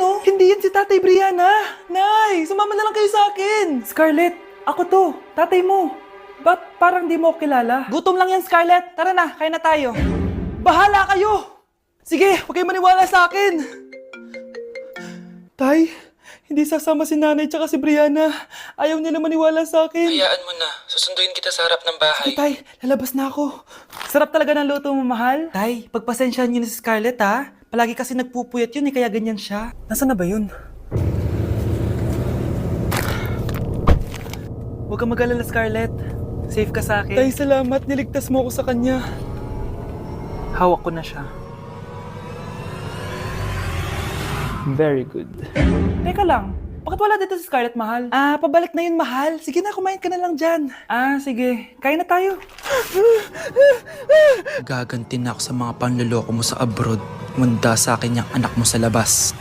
oh. Hindi yan si Tatay Brianna. Nay, sumama na lang kayo sa akin. Scarlett, ako to. Tatay mo. Ba't parang di mo ako kilala? Gutom lang yan, Scarlett. Tara na, kain na tayo. Bahala kayo! Sige, huwag kayo maniwala sa akin. Tay, hindi sasama si nanay tsaka si Brianna. Ayaw nila maniwala sa akin. Hayaan mo na. Susunduin kita sa harap ng bahay. Sige, Tay, lalabas na ako. Sarap talaga ng luto mo, mahal. Tay, pagpasensyahan niyo na si Scarlett, ha? Palagi kasi nagpupuyat yun, kaya ganyan siya. Nasaan na ba yun? Huwag kang mag-alala, Scarlett. Safe ka sa akin. Tay, salamat. Niligtas mo ako sa kanya. Hawak ko na siya. Very good. Teka lang. Bakit wala dito si Scarlett, mahal? Pabalik na yun, mahal. Sige na, kumain ka na lang dyan. Sige. Kain na tayo. Gaganti na ako sa mga panloloko mo sa abroad. Munda sa akin yung anak mo sa labas.